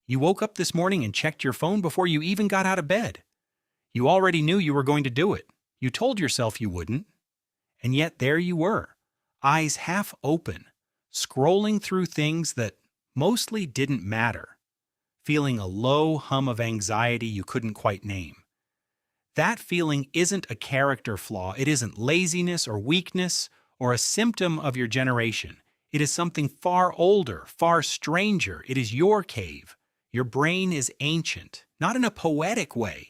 You woke up this morning and checked your phone before you even got out of bed. You already knew you were going to do it. You told yourself you wouldn't. And yet there you were, eyes half open, scrolling through things that mostly didn't matter, feeling a low hum of anxiety you couldn't quite name. That feeling isn't a character flaw. It isn't laziness or weakness or a symptom of your generation. It is something far older, far stranger. It is your cave. Your brain is ancient, not in a poetic way,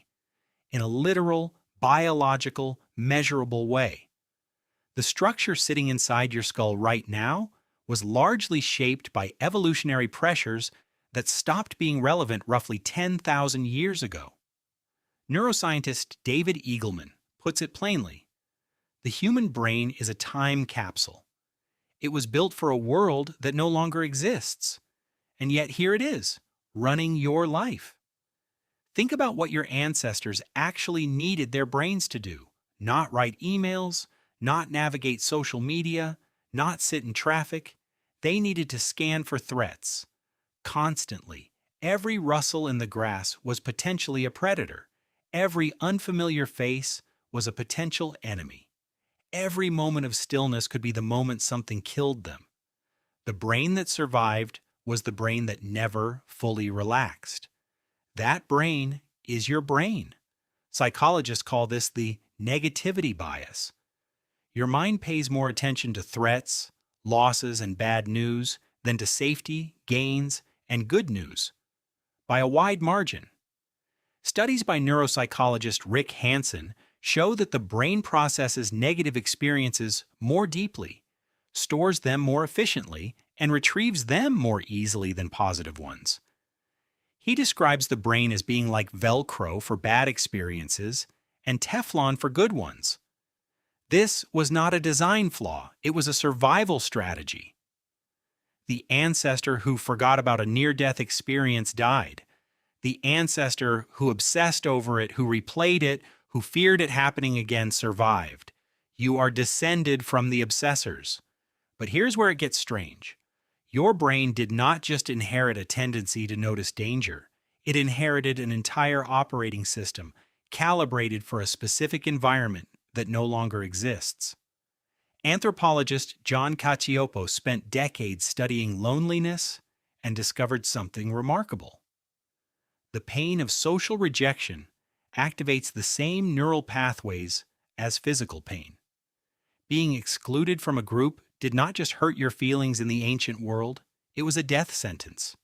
in a literal, biological, measurable way. The structure sitting inside your skull right now was largely shaped by evolutionary pressures that stopped being relevant roughly 10,000 years ago. Neuroscientist David Eagleman puts it plainly: the human brain is a time capsule. It was built for a world that no longer exists. And yet here it is, running your life. Think about what your ancestors actually needed their brains to do: not write emails, not navigate social media, not sit in traffic. They needed to scan for threats. Constantly, every rustle in the grass was potentially a predator. Every unfamiliar face was a potential enemy. Every moment of stillness could be the moment something killed them. The brain that survived was the brain that never fully relaxed. That brain is your brain. Psychologists call this the negativity bias. Your mind pays more attention to threats, losses, and bad news than to safety, gains, and good news, by a wide margin. Studies by neuropsychologist Rick Hansen show that the brain processes negative experiences more deeply, stores them more efficiently, and retrieves them more easily than positive ones. He describes the brain as being like Velcro for bad experiences and Teflon for good ones. This was not a design flaw, it was a survival strategy. The ancestor who forgot about a near-death experience died. The ancestor who obsessed over it, who replayed it, who feared it happening again, survived. You are descended from the obsessors. But here's where it gets strange. Your brain did not just inherit a tendency to notice danger. It inherited an entire operating system, calibrated for a specific environment that no longer exists. Anthropologist John Cacioppo spent decades studying loneliness and discovered something remarkable. The pain of social rejection activates the same neural pathways as physical pain. Being excluded from a group did not just hurt your feelings in the ancient world, it was a death sentence.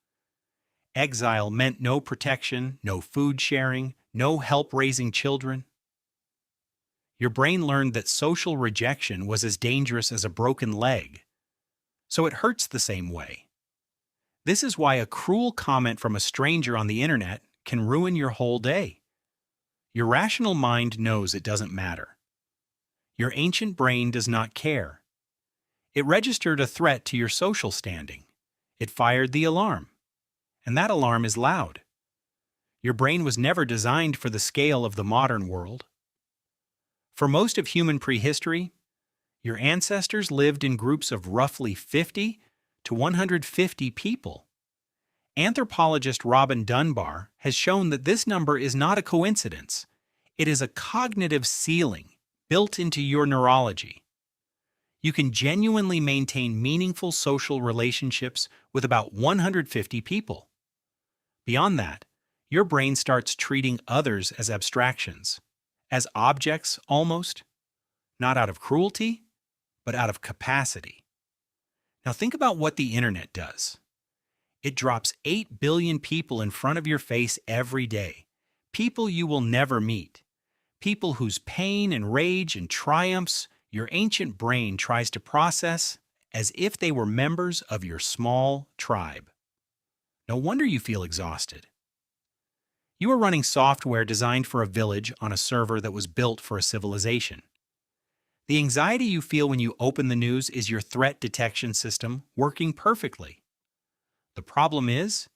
Exile meant no protection, no food sharing, no help raising children. Your brain learned that social rejection was as dangerous as a broken leg, so it hurts the same way. This is why a cruel comment from a stranger on the internet can ruin your whole day. Your rational mind knows it doesn't matter. Your ancient brain does not care. It registered a threat to your social standing. It fired the alarm. And that alarm is loud. Your brain was never designed for the scale of the modern world. For most of human prehistory, your ancestors lived in groups of roughly 50 to 150 people. Anthropologist Robin Dunbar has shown that this number is not a coincidence. It is a cognitive ceiling built into your neurology. You can genuinely maintain meaningful social relationships with about 150 people. Beyond that, your brain starts treating others as abstractions, as objects almost, not out of cruelty, but out of capacity. Now think about what the internet does. It drops 8 billion people in front of your face every day. People you will never meet. People whose pain and rage and triumphs your ancient brain tries to process as if they were members of your small tribe. No wonder you feel exhausted. You are running software designed for a village on a server that was built for a civilization. The anxiety you feel when you open the news is your threat detection system working perfectly. The problem is,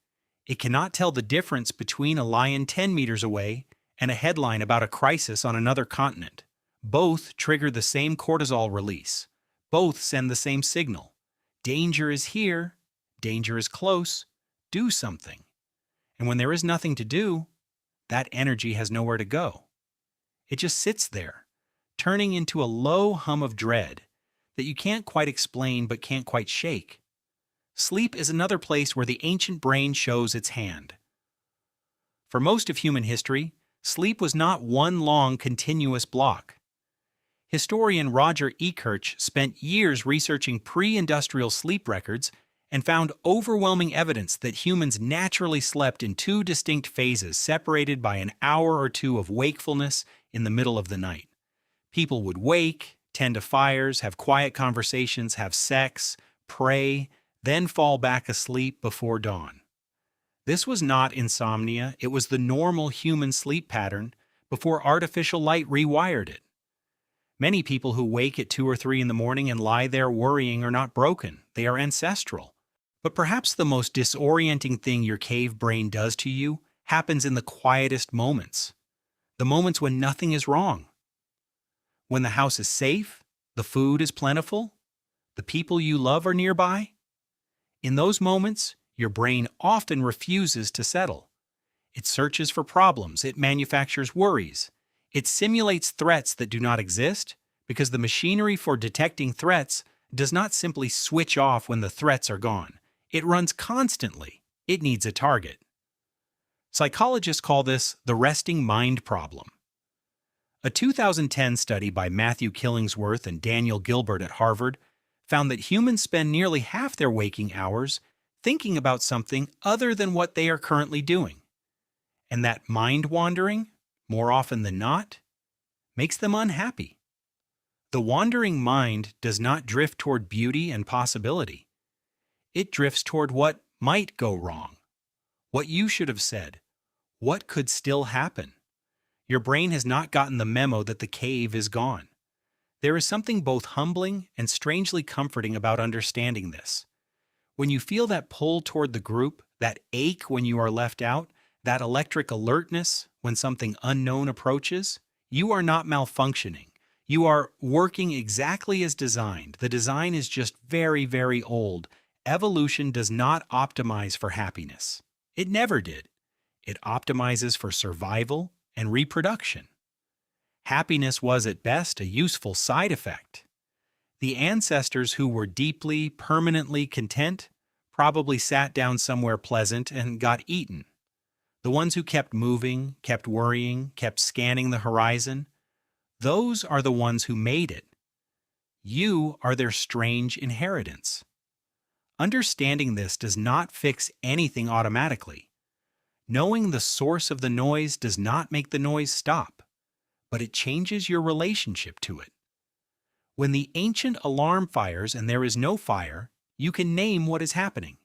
it cannot tell the difference between a lion 10 meters away and a headline about a crisis on another continent. Both trigger the same cortisol release. Both send the same signal. Danger is here. Danger is close. Do something. And when there is nothing to do, that energy has nowhere to go. It just sits there, turning into a low hum of dread that you can't quite explain but can't quite shake. Sleep is another place where the ancient brain shows its hand. For most of human history, sleep was not one long continuous block. Historian Roger Ekirch spent years researching pre-industrial sleep records and found overwhelming evidence that humans naturally slept in two distinct phases separated by an hour or two of wakefulness in the middle of the night. People would wake, tend to fires, have quiet conversations, have sex, pray, then fall back asleep before dawn. This was not insomnia, it was the normal human sleep pattern before artificial light rewired it. Many people who wake at 2 or 3 in the morning and lie there worrying are not broken, they are ancestral. But perhaps the most disorienting thing your cave brain does to you happens in the quietest moments. The moments when nothing is wrong. When the house is safe, the food is plentiful, the people you love are nearby. In those moments, your brain often refuses to settle. It searches for problems, it manufactures worries. It simulates threats that do not exist because the machinery for detecting threats does not simply switch off when the threats are gone. It runs constantly. It needs a target. Psychologists call this the resting mind problem. A 2010 study by Matthew Killingsworth and Daniel Gilbert at Harvard found that humans spend nearly half their waking hours thinking about something other than what they are currently doing. And that mind wandering, more often than not, makes them unhappy. The wandering mind does not drift toward beauty and possibility. It drifts toward what might go wrong, what you should have said, what could still happen. Your brain has not gotten the memo that the cave is gone. There is something both humbling and strangely comforting about understanding this. When you feel that pull toward the group, that ache when you are left out, that electric alertness when something unknown approaches, you are not malfunctioning. You are working exactly as designed. The design is just very, very old. Evolution does not optimize for happiness. It never did. It optimizes for survival and reproduction. Happiness was at best a useful side effect. The ancestors who were deeply, permanently content probably sat down somewhere pleasant and got eaten. The ones who kept moving, kept worrying, kept scanning the horizon, those are the ones who made it. You are their strange inheritance. Understanding this does not fix anything automatically. Knowing the source of the noise does not make the noise stop, but it changes your relationship to it. When the ancient alarm fires and there is no fire, you can name what is happening.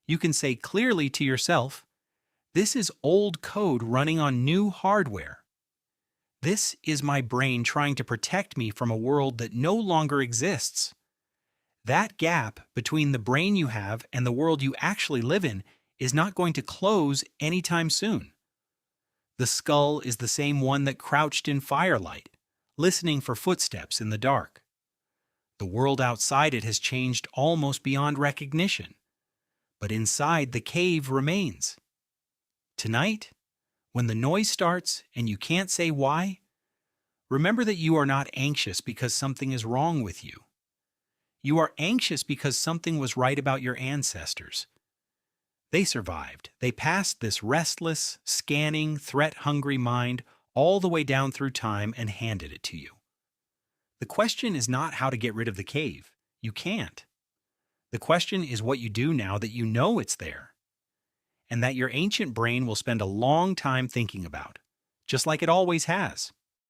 You can say clearly to yourself, "This is old code running on new hardware. This is my brain trying to protect me from a world that no longer exists." That gap between the brain you have and the world you actually live in is not going to close anytime soon. The skull is the same one that crouched in firelight, listening for footsteps in the dark. The world outside it has changed almost beyond recognition, but inside the cave remains. Tonight, when the noise starts and you can't say why, remember that you are not anxious because something is wrong with you. You are anxious because something was right about your ancestors. They survived. They passed this restless, scanning, threat-hungry mind all the way down through time and handed it to you. The question is not how to get rid of the cave. You can't. The question is what you do now that you know it's there, and that your ancient brain will spend a long time thinking about, just like it always has.